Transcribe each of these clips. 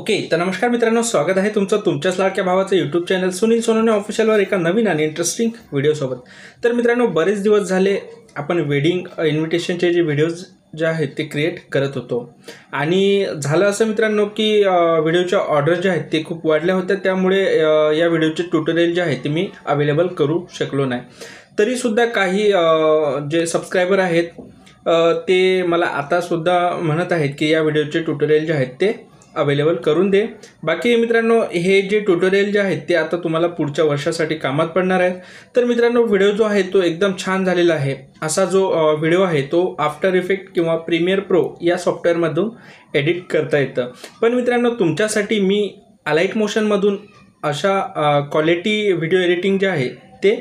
Okay, तर नमस्कार मित्रांनो, स्वागत आहे तुमचं तुमच्याच लाडक्या भावाचं यूट्यूब चॅनल सुनील सोनवणे ऑफिशियलवर एका नवीन आणि इंटरेस्टिंग व्हिडिओसोबत. तर मित्रांनो, बरेच दिवस झाले आपण वेडिंग इन्व्हिटेशनचे जे व्हिडिओज जे आहेत ते क्रिएट करत होतो आणि झालं असं मित्रांनो की व्हिडिओच्या ऑर्डर जे आहेत ते खूप वाढल्या होत्या, त्यामुळे या व्हिडिओचे ट्युटोरियल जे आहे ते मी अवेलेबल करू शकलो नाही. तरीसुद्धा काही जे सबस्क्रायबर आहेत ते मला आतासुद्धा म्हणत आहेत की या व्हिडिओचे ट्युटोरियल जे आहेत ते अवेलेबल करून दे. बाकी मित्रांनो, हे जे ट्युटोरियल जे आहेत ते आता तुम्हाला पुढच्या वर्षासाठी कामात पडणार आहेत. तर मित्रांनो, व्हिडिओ जो आहे तो एकदम छान झालेला आहे. असा जो व्हिडिओ आहे तो आफ्टर इफेक्ट किंवा प्रीमियर प्रो या सॉफ्टवेअरमधून एडिट करता येतं. पण मित्रांनो, तुमच्यासाठी मी अलाइट मोशनमधून अशा क्वालिटी व्हिडिओ एडिटिंग जे आहे ते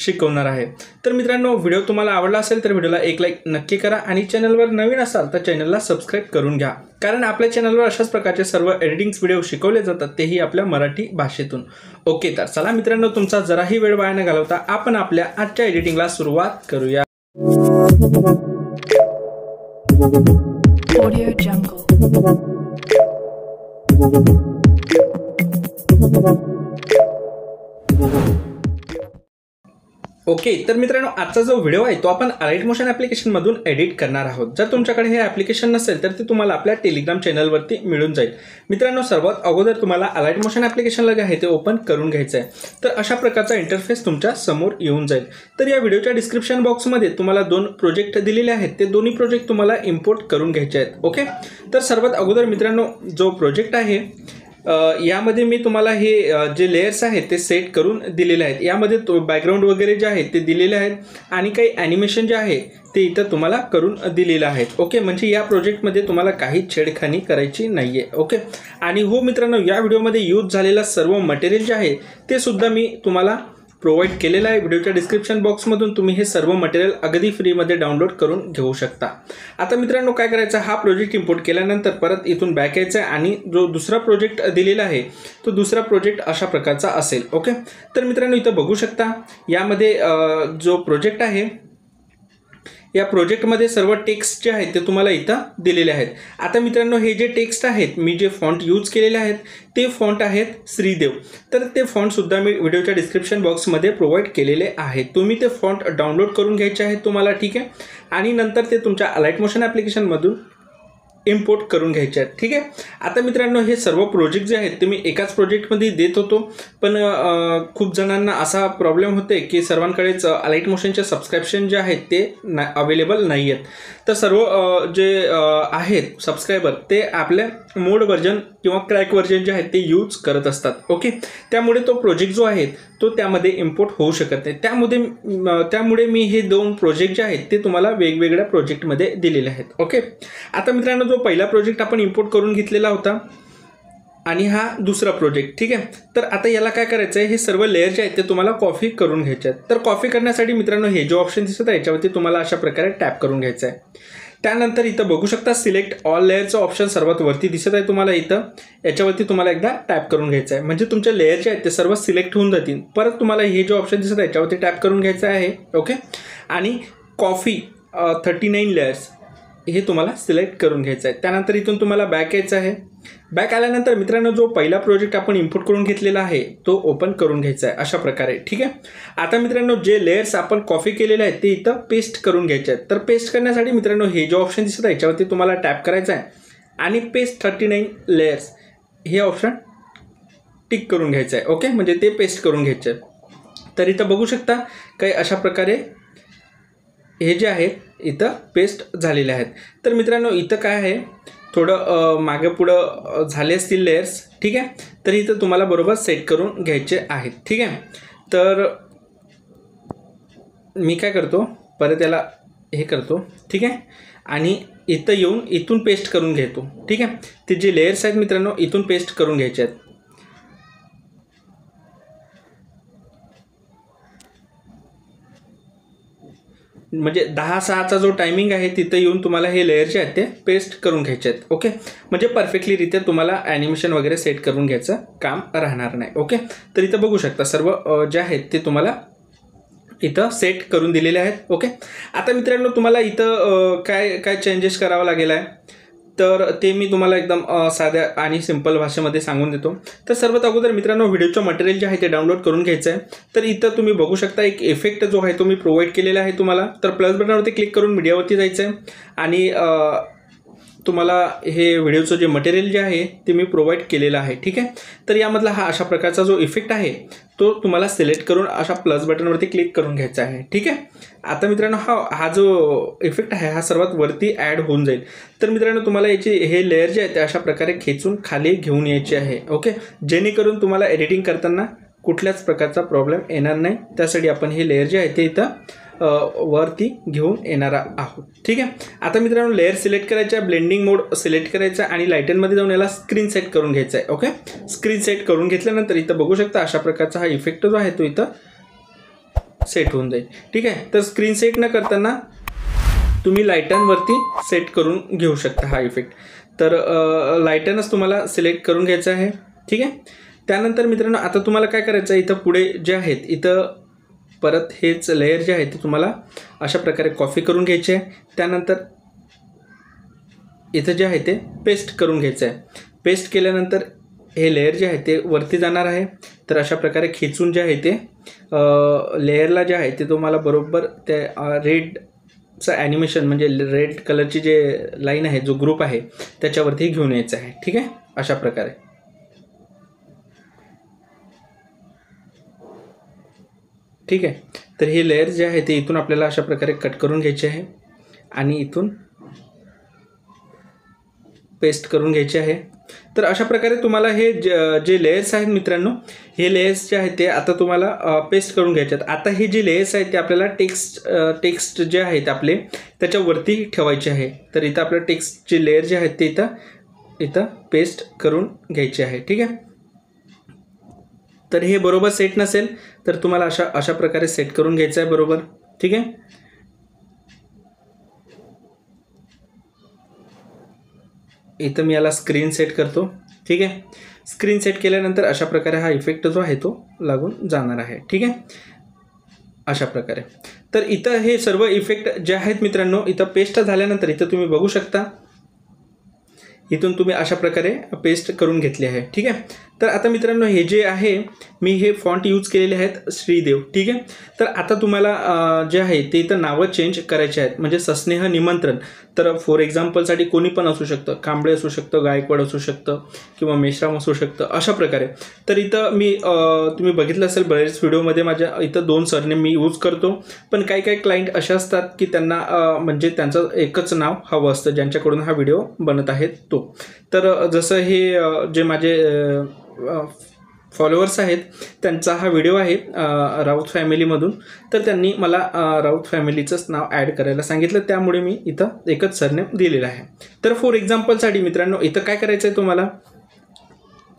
शिकवणार आहे. तर मित्रांनो, व्हिडिओ तुम्हाला आवडला असेल तर व्हिडिओला एक लाईक नक्की करा आणि चॅनलवर नवीन असाल तर चॅनलला सबस्क्राईब करून घ्या, कारण आपल्या चॅनलवर अशाच प्रकारचे सर्व एडिटिंग्स व्हिडिओ शिकवले जातात, तेही आपल्या मराठी भाषेतून. ओके, तर चला मित्रांनो, तुमचा जराही वेळ वाया न घालवता आपण आपल्या आजच्या एडिटिंगला सुरुवात करूया. Audio Jungle. ओके, तर मित्रांनो, आजचा जो व्हिडिओ आहे तो आपण अलाइट मोशन ॲप्लिकेशनमधून एडिट करणार आहोत. जर तुमच्याकडे हे ॲप्लिकेशन नसेल तर ते तुम्हाला आपल्या टेलिग्राम चॅनलवरती मिळून जाईल. मित्रांनो, सर्वात अगोदर तुम्हाला अलाइट मोशन ॲप्लिकेशनला जे आहे ते ओपन करून घ्यायचं आहे. तर अशा प्रकारचा इंटरफेस तुमच्या समोर येऊन जाईल. तर या व्हिडिओच्या डिस्क्रिप्शन बॉक्समध्ये तुम्हाला 2 प्रोजेक्ट दिलेले आहेत, ते दोन्ही प्रोजेक्ट तुम्हाला इम्पोर्ट करून घ्यायचे आहेत. ओके, तर सर्वात अगोदर मित्रांनो, जो प्रोजेक्ट आहे यामध्ये मी तुम्हाला हे जे लेयर्स आहेत ते सेट करून दिलेले आहेत. यामध्ये बॅकग्राऊंड वगैरे जे आहेत ते दिलेले आहेत आणि काही ॲनिमेशन जे आहे ते इथं तुम्हाला करून दिलेलं आहेत. ओके, म्हणजे या प्रोजेक्टमध्ये तुम्हाला काही छेडखानी करायची नाही आहे. ओके, आणि हो मित्रांनो, या व्हिडिओमध्ये यूज झालेलं सर्व मटेरियल जे आहे ते सुद्धा मी तुम्हाला प्रोव्हाइड केलेलं आहे. व्हिडिओच्या डिस्क्रिप्शन बॉक्समधून तुम्ही हे सर्व मटेरियल अगदी फ्रीमध्ये डाउनलोड करून घेऊ शकता. आता मित्रांनो, काय करायचं, हा प्रोजेक्ट इम्पोर्ट केल्यानंतर परत इथून बॅक यायचं आहे आणि जो दुसरा प्रोजेक्ट दिलेला आहे तो दुसरा प्रोजेक्ट अशा प्रकारचा असेल. ओके, तर मित्रांनो, इथं बघू शकता यामध्ये जो प्रोजेक्ट आहे या प्रोजेक्टमध्ये सर्व टेक्स्ट जे आहेत ते तुम्हाला इथं दिलेले आहेत. आता मित्रांनो, हे जे टेक्स्ट आहेत, मी जे फॉन्ट यूज केलेले आहेत ते फॉन्ट आहेत श्रीदेव. तर ते फॉन्टसुद्धा मी व्हिडिओच्या डिस्क्रिप्शन बॉक्समध्ये प्रोव्हाइड केलेले आहेत. तुम्ही ते फॉन्ट डाउनलोड करून घ्यायचे आहेत तुम्हाला, ठीक आहे, आणि नंतर ते तुमच्या अलाइट मोशन ॲप्लिकेशनमधून इम्पोर्ट करून घ्यायचे आहेत. ठीक आहे. आता मित्रांनो, हे सर्व प्रोजेक्ट जे आहेत ते मी एकाच प्रोजेक्टमध्ये देत होतो, पण खूप जणांना असा प्रॉब्लेम होते की सर्वांकडेच अलाइट मोशनचे सबस्क्रिप्शन जे आहेत ते अवेलेबल नाही आहेत. तर सर्व जे आहेत सबस्क्रायबर ते आपल्या मोड व्हर्जन किंवा क्रॅक व्हर्जन जे आहेत ते यूज करत असतात. ओके, त्यामुळे तो प्रोजेक्ट जो आहे तो त्यामध्ये इम्पोर्ट होऊ शकत नाही. त्यामुळे मी हे 2 प्रोजेक्ट जे आहेत ते तुम्हाला वेगवेगळ्या प्रोजेक्टमध्ये दिलेले आहेत. ओके, आता मित्रांनो, जो पहिला प्रोजेक्ट आपण इम्पोर्ट करून घेतलेला होता आणि हा दुसरा प्रोजेक्ट, ठीक आहे. तर आता याला काय करायचं आहे, हे सर्व लेयर जे आहेत ते तुम्हाला कॉपी करून घ्यायचे आहेत. तर कॉपी करण्यासाठी मित्रांनो, हे जो ऑप्शन दिसत आहे याच्यावरती तुम्हाला अशा प्रकारे टॅप करून घ्यायचं आहे. त्यानंतर इथं बघू शकता सिलेक्ट ऑल लेअरचं ऑप्शन सर्वात वरती दिसत आहे तुम्हाला इथं, याच्यावरती तुम्हाला एकदा टॅप करून घ्यायचं आहे, म्हणजे तुमचे लेयर जे आहेत ते सर्व सिलेक्ट होऊन जातील. परत तुम्हाला हे जो ऑप्शन दिसत आहे याच्यावरती टॅप करून घ्यायचं आहे. ओके, आणि कॉपी 39 लेयर्स हे तुम्हाला सिलेक्ट करून घ्यायचं आहे. त्यानंतर इथून तुम्हाला बॅक यायचं आहे. बॅक आल्यानंतर मित्रांनो, जो पहिला प्रोजेक्ट आपण इम्पोर्ट करून घेतलेला आहे तो ओपन करून घ्यायचा आहे अशा प्रकारे. ठीक आहे. आता मित्रांनो, जे लेयर्स आपण कॉपी केलेले आहेत ते इथं पेस्ट करून घ्यायचे आहेत. तर पेस्ट करण्यासाठी मित्रांनो, हे जो ऑप्शन दिसत आहे याच्यावरती तुम्हाला टॅप करायचं आहे आणि पेस्ट 39 लेयर्स हे ऑप्शन टिक करून घ्यायचं आहे. ओके, म्हणजे ते पेस्ट करून घ्यायचे आहे. तर इथं बघू शकता काही अशा प्रकारे हे जे आहेत इथं पेस्ट झालेले आहेत. तर मित्रांनो, इथं काय आहे, थोडं मागे पुढं झाले असतील लेयर्स, ठीक आहे. तर इथं तुम्हाला बरोबर सेट करून घ्यायचे आहेत. ठीक आहे. तर मी काय करतो, परत याला हे करतो, ठीक आहे, आणि इथं येऊन इथून पेस्ट करून घेतो. ठीक आहे. ते जे लेयर्स आहेत मित्रांनो इथून पेस्ट करून घ्यायचे आहेत. म्हणजे 10:06चा जो टायमिंग आहे तिथं येऊन तुम्हाला हे लेयर जे आहेत ते पेस्ट करून घ्यायचे आहेत. ओके, म्हणजे परफेक्टलीरित्या तुम्हाला ॲनिमेशन वगैरे सेट करून घ्यायचं काम राहणार नाही. ओके, तर इथं बघू शकता सर्व जे आहेत ते तुम्हाला इथं सेट करून दिलेले आहेत. ओके, आता मित्रांनो, तुम्हाला इथं काय चेंजेस करावं लागेल आहे, तर ते मी तुम्हाला एकदम साध्या आणि सिंपल भाषेमध्ये सांगून देतो. तर सर्वात अगोदर मित्रांनो व्हिडिओचं मटेरियल जे आहे ते डाउनलोड करून घ्यायचं आहे. तर इथं तुम्ही बघू शकता एक इफेक्ट जो आहे तो मी प्रोव्हाइड केलेला आहे तुम्हाला. तर प्लस बटनावरती क्लिक करून मीडियावरती जायचं आहे आणि तुम्हाला हे व्हिडिओचं जे मटेरियल जे आहे ते मी प्रोव्हाइड केलेलं आहे. ठीक आहे. तर यामधला हा अशा प्रकारचा जो इफेक्ट आहे तो तुम्हाला सिलेक्ट करून अशा प्लस बटनवरती क्लिक करून घ्यायचा आहे. ठीक आहे. आता मित्रांनो हा जो इफेक्ट आहे हा सर्वात वरती ॲड होऊन जाईल. तर मित्रांनो तुम्हाला याची हे लेअर जे आहे ते अशा प्रकारे खेचून खाली घेऊन यायचे आहे. ओके. जेणेकरून तुम्हाला एडिटिंग करताना कुठल्याच प्रकारचा प्रॉब्लेम येणार नाही. त्यासाठी आपण हे लेअर जे आहे ते इथं वरती घेऊन येणार आहोत. ठीक आहे. आता मित्रांनो लेअर सिलेक्ट करायचा, ब्लेंडिंग मोड सिलेक्ट करायचा आणि लाईटनमध्ये जाऊन याला स्क्रीन सेट करून घ्यायचा आहे. ओके. स्क्रीन सेट करून घेतल्यानंतर इथं बघू शकता अशा प्रकारचा हा इफेक्ट जो आहे तो इथं सेट होऊन जाईल. ठीक आहे. तर स्क्रीन सेट न करताना तुम्ही लाईटनवरती सेट करून घेऊ शकता हा इफेक्ट. तर लाईटनच तुम्हाला सिलेक्ट करून घ्यायचं आहे. ठीक आहे. त्यानंतर मित्रांनो आता तुम्हाला काय करायचं आहे, इथं पुढे जे आहेत इथं परत हेच लेयर जे आहे ते तुम्हाला अशा प्रकारे कॉपी करून घ्यायचे आहे. त्यानंतर इथं जे आहे ते पेस्ट करून घ्यायचं आहे. पेस्ट केल्यानंतर हे लेयर जे आहे ते वरती जाणार आहे. तर अशा प्रकारे खेचून जे आहे ते लेयरला जे आहे ते तुम्हाला बरोबर त्या रेडचं ॲनिमेशन म्हणजे रेड कलरची जे लाईन आहे जो ग्रुप आहे त्याच्यावरती घेऊन यायचं आहे. ठीक आहे. अशा प्रकारे. ठीक आहे. तर हे लेयर जे आहे ते इथून आपल्याला अशा प्रकारे कट करून घ्यायचे आहे आणि इथून पेस्ट करून घ्यायचे आहे. तर अशा प्रकारे तुम्हाला हे जे लेयर्स आहेत मित्रांनो हे लेयर्स जे आहेत ते आता तुम्हाला पेस्ट करून घ्यायचे आहेत. आता हे जे लेयर्स आहेत ते आपल्याला टेक्स्ट जे आहेत आपले त्याच्यावरती ठेवायचे आहे. तर इथं आपलं टेक्स्टचे लेयर जे आहेत ते इथं पेस्ट करून घ्यायचे आहे. ठीक आहे. तर हे बरोबर सेट नसेल तर तुम्हाला अशा प्रकारे सेट करून घ्यायचं आहे बरोबर. ठीक आहे. इथं मी याला स्क्रीन सेट करतो. ठीक आहे. स्क्रीन सेट केल्यानंतर अशा प्रकारे हा इफेक्ट जो आहे तो लागून जाणार आहे. ठीक आहे. अशा प्रकारे. तर इथं हे सर्व इफेक्ट जे आहेत मित्रांनो इथं पेस्ट झाल्यानंतर इथं तुम्ही बघू शकता इथून तुम्ही अशा प्रकारे पेस्ट करून घेतले आहे. ठीक आहे. तर आता मित्रांनो हे जे आहे मी हे फॉन्ट यूज केलेले आहेत श्रीदेव. ठीक आहे. तर आता तुम्हाला जे आहे ते इथं नावं चेंज करायचे आहेत म्हणजे सस्नेह निमंत्रण. तर फॉर एक्झाम्पलसाठी कोणी पण असू शकतं, कांबळे असू शकतं, गायकवाड असू शकतं किंवा मेश्राम असू शकतं अशा प्रकारे. तर इथं मी तुम्ही बघितलं असेल बरेच व्हिडिओमध्ये माझ्या इथं 2 सरनेम मी यूज करतो. पण काही क्लायंट अशा असतात की त्यांना म्हणजे त्यांचं एकच नाव हवं असतं ज्यांच्याकडून हा व्हिडिओ बनत आहे तो. तर जसं हे जे माझे फॉलोअर्स आहेत त्यांचा हा व्हिडिओ आहे राऊत फॅमिलीमधून. तर त्यांनी मला राऊत फॅमिलीचंच नाव ॲड करायला सांगितलं त्यामुळे मी इथं एकच सरनेम दिलेलं आहे. तर फॉर एक्झाम्पलसाठी मित्रांनो इथं काय करायचं आहे तुम्हाला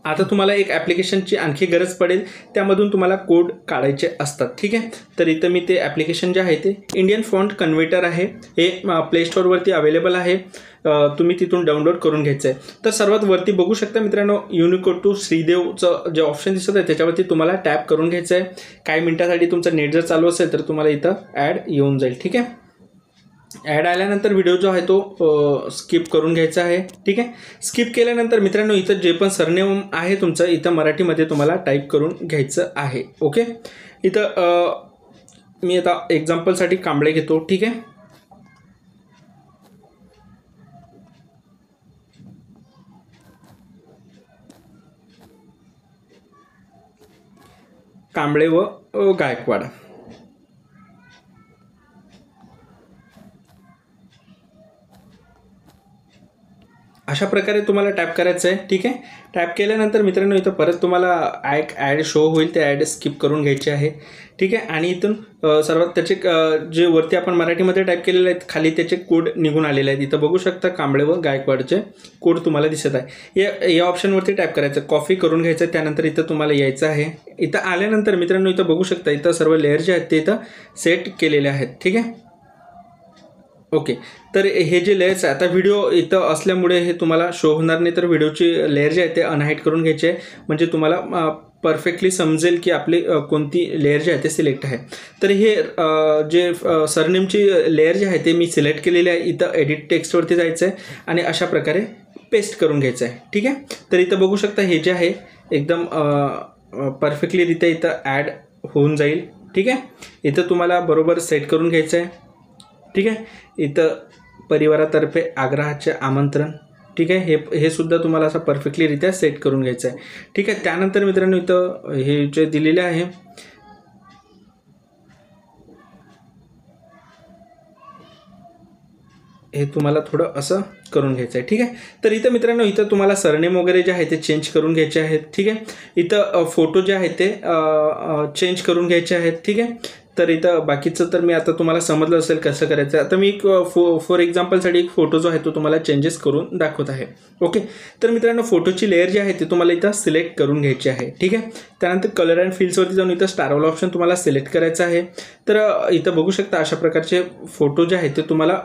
आता तुम्हाला एक ॲप्लिकेशनची आणखी गरज पडेल. त्यामधून तुम्हाला कोड काढायचे असतात. ठीक आहे. तर इथं मी ते ॲप्लिकेशन जे आहे ते इंडियन फॉन्ट कन्व्हर्टर आहे. हे प्ले स्टोअरवरती अवेलेबल आहे. तुम्ही तिथून डाउनलोड करून घ्यायचं आहे. तर सर्वात वरती बघू शकता मित्रांनो युनिकोड टू श्रीदेवचं जे ऑप्शन दिसत आहे त्याच्यावरती तुम्हाला टॅप करून घ्यायचं आहे. काही मिनिटासाठी तुमचं नेट जर चालू असेल तर तुम्हाला इथं ॲड येऊन जाईल. ठीक आहे. ॲड आल्यानंतर व्हिडिओ जो आहे तो स्किप करून घ्यायचा आहे. ठीक आहे. स्किप केल्यानंतर मित्रांनो इथं जे पण सरनेम आहे तुमचं इथं मराठीमध्ये तुम्हाला टाईप करून घ्यायचं आहे. ओके. इथं मी आता एक्झाम्पलसाठी कांबळे घेतो. ठीक आहे. कांबळे व गायकवाड. अशा प्रकारे तुम्हाला टॅप करायचं आहे. ठीक आहे. टॅप केल्यानंतर मित्रांनो इथं परत तुम्हाला ॲड शो होईल ते ॲड स्किप करून घ्यायचे आहे. ठीक आहे. आणि इथून सर्वात त्याचे जे वरती आपण मराठीमध्ये टाईप केलेले आहेत खाली त्याचे कोड निघून आलेले आहेत. इथं बघू शकता कांबळे व गायकवाडचे कोड तुम्हाला दिसत आहे. या ऑप्शनवरती टॅप करायचं, कॉपी करून घ्यायचं. त्यानंतर इथं तुम्हाला यायचं आहे. इथं आल्यानंतर मित्रांनो इथं बघू शकता इथं सर्व लेअर जे आहेत ते इथं सेट केलेले आहेत. ठीक आहे. ओके. तर हे जे लेयर्स आहे आता व्हिडिओ इथं असल्यामुळे हे तुम्हाला शो होणार नाही. तर व्हिडिओची लेअर जे आहे ते अनहाईड करून घ्यायचे आहे म्हणजे तुम्हाला परफेक्टली समजेल की आपली कोणती लेअर जे आहे ते सिलेक्ट आहे. तर हे जे सरनेमची लेअर जे आहे ते मी सिलेक्ट केलेली आहे. इथं एडिट टेक्स्टवरती जायचं आहे आणि अशा प्रकारे पेस्ट करून घ्यायचं आहे. ठीक आहे, तर इथं बघू शकता हे जे आहे एकदम परफेक्टलीरित्या इथं ॲड होऊन जाईल. ठीक आहे, इथं तुम्हाला बरोबर सेट करून घ्यायचं आहे. ठीक आहे, इथं परिवारातर्फे आग्रहाचे आमंत्रण. ठीक आहे, हे सुद्धा तुम्हाला असं परफेक्टलीरित्या सेट करून घ्यायचं आहे. ठीक आहे, त्यानंतर मित्रांनो इथं हे जे दिलेले आहे हे तुम्हाला थोडं असं करून घ्यायचं आहे. ठीक आहे, तर इथं मित्रांनो इथं तुम्हाला सरनेम वगैरे जे आहे ते चेंज करून घ्यायचे आहेत. ठीक आहे, इथं फोटो जे आहेत ते चेंज करून घ्यायचे आहेत. ठीक आहे, तर इथं बाकीचं तर मी आता तुम्हाला समजलं असेल कसं करायचं. आता मी एक फॉर एक्झाम्पलसाठी एक फोटो जो आहे तो तुम्हाला चेंजेस करून दाखवत आहे. ओके, तर मित्रांनो फोटोची लेअर जी आहे ती तुम्हाला इथं सिलेक्ट करून घ्यायची आहे. ठीक आहे, त्यानंतर कलर अँड फिल्ड्सवरती जाऊन इथं स्टारवाला ऑप्शन तुम्हाला सिलेक्ट करायचं आहे. तर इथं बघू शकता अशा प्रकारचे फोटो जे आहेत ते तुम्हाला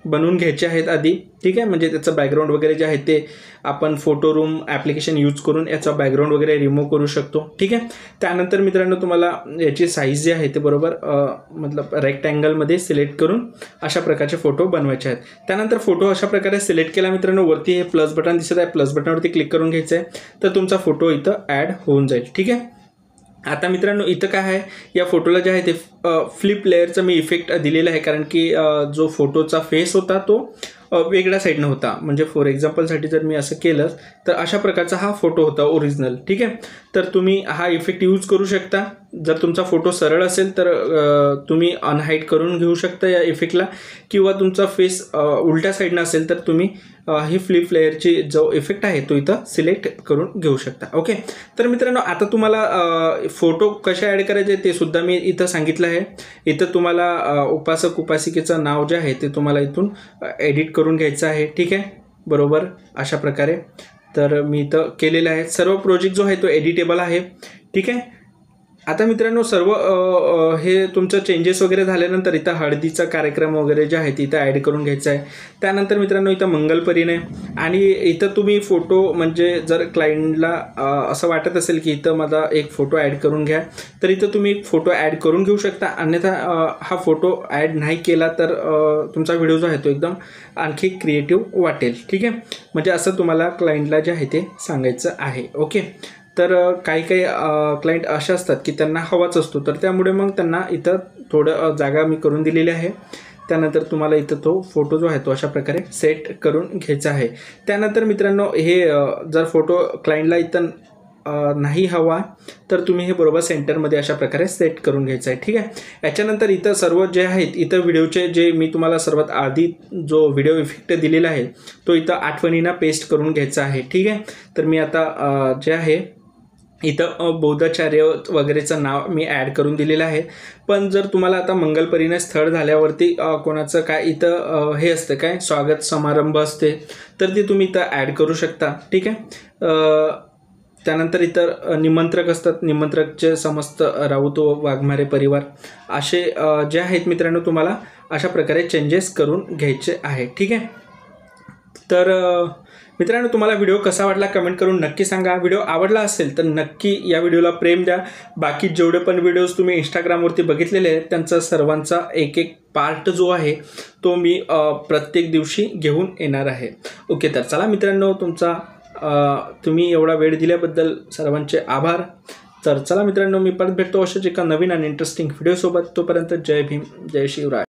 बनवून घ्यायचे आहेत आधी. ठीक आहे, म्हणजे त्याचं बॅकग्राऊंड वगैरे जे आहे ते आपण फोटो रूम ॲप्लिकेशन यूज करून याचा बॅकग्राऊंड वगैरे रिमूव्ह करू शकतो. ठीक आहे, त्यानंतर मित्रांनो तुम्हाला याची साईज जी आहे ते बरोबर मतलब रेक्टँगलमध्ये सिलेक्ट करून अशा प्रकारचे फोटो बनवायचे आहेत. त्यानंतर फोटो अशा प्रकारे सिलेक्ट केला मित्रांनो, वरती हे प्लस बटन दिसत आहे, प्लस बटनवरती क्लिक करून घ्यायचं आहे. तर तुमचा फोटो इथं ॲड होऊन जाईल. ठीक आहे, आता मित्रांनो इथं काय आहे, या फोटोला जे आहे ते फ्लिप लेअरचं मी इफेक्ट दिलेला आहे, कारण की जो फोटोचा फेस होता तो वेगळ्या साईडनं होता. म्हणजे फॉर एक्झाम्पलसाठी जर मी असं केलं तर अशा प्रकारचा हा फोटो होता ओरिजिनल. ठीक आहे, तर तुम्ही हा इफेक्ट यूज करू शकता. जर तुमचा फोटो सरळ असेल तर तुम्ही अनहाईड करून घेऊ शकता या इफेक्टला, किंवा तुमचा फेस उलट्या साईडनं असेल तर तुम्ही ही फ्लिप लेअरची जो इफेक्ट आहे तो इथं सिलेक्ट करून घेऊ शकता. ओके, तर मित्रांनो आता तुम्हाला फोटो कसे ॲड करायचे ते सुद्धा मी इथं सांगितलं आहे. इथं तुम्हाला उपासक उपासिकेचं नाव जे आहे ते तुम्हाला इथून एडिट करून घ्यायचं आहे. ठीक आहे, बरोबर अशा प्रकारे. तर मी इथं केलेलं आहे. सर्व प्रोजेक्ट जो आहे तो एडिटेबल आहे. ठीक आहे, आता मित्रांनो सर्व हे तुमचं चेंजेस वगैरे झाल्यानंतर इथं हळदीचा कार्यक्रम वगैरे जे आहे तिथं ॲड करून घ्यायचा आहे. त्यानंतर मित्रांनो इथं मंगलपरीने, आणि इथं तुम्ही फोटो म्हणजे जर क्लायंटला असं वाटत असेल की इथं माझा एक फोटो ॲड करून घ्या, तर इथं तुम्ही एक फोटो ॲड करून घेऊ शकता. अन्यथा हा फोटो ॲड नाही केला तर तुमचा व्हिडिओ जो आहे तो एकदम आणखी क्रिएटिव्ह वाटेल. ठीक आहे, म्हणजे असं तुम्हाला क्लायंटला जे आहे ते सांगायचं आहे. ओके, तर काही क्लायंट असे असतात की त्यांना हवाच असतो, तर त्यामुळे मग त्यांना इथं थोडं जागा मी करून दिलेली आहे. त्यानंतर तुम्हाला इथं तो फोटो जो आहे तो अशा प्रकारे सेट करून घ्यायचा आहे. त्यानंतर मित्रांनो हे जर फोटो क्लायंटला इथं नाही हवा तर तुम्ही हे बरोबर सेंटरमध्ये अशा प्रकारे सेट करून घ्यायचं आहे. ठीक आहे, याच्यानंतर इथं सर्व जे आहेत इथं व्हिडिओचे जे मी तुम्हाला सर्वात आधी जो व्हिडिओ इफेक्ट दिलेला आहे तो इथं आठवणीनं पेस्ट करून घ्यायचा आहे. ठीक आहे, तर मी आता जे आहे इथं बौद्धाचार्य वगैरेचं नाव मी ॲड करून दिलेलं आहे. पण जर तुम्हाला आता मंगलपरीने स्थळ झाल्यावरती कोणाचं काय इथं हे असतं काय स्वागत समारंभ असते तर ते तुम्ही इथं ॲड करू शकता. ठीक आहे, त्यानंतर इतर निमंत्रक असतात, निमंत्रकचे समस्त राऊत व वाघमारे परिवार असे जे आहेत मित्रांनो तुम्हाला अशा प्रकारे चेंजेस करून घ्यायचे आहे. ठीक आहे, तर मित्रांनो तुम्हाला व्हिडिओ कसा वाटला कमेंट करून नक्की सांगा. व्हिडिओ आवडला असेल तर नक्की या व्हिडिओला प्रेम द्या. बाकी जेवढे पण व्हिडिओज तुम्ही इंस्टाग्रामवरती बघितलेले आहेत त्यांचा सर्वांचा एक पार्ट जो आहे तो मी प्रत्येक दिवशी घेऊन येणार आहे. ओके, तर चला मित्रांनो तुम्ही एवढा वेळ दिल्याबद्दल सर्वांचे आभार. तर चला मित्रांनो मी परत भेटतो अशाच एका नवीन आणि इंटरेस्टिंग व्हिडिओसोबत. तोपर्यंत जय भीम, जय शिवराय.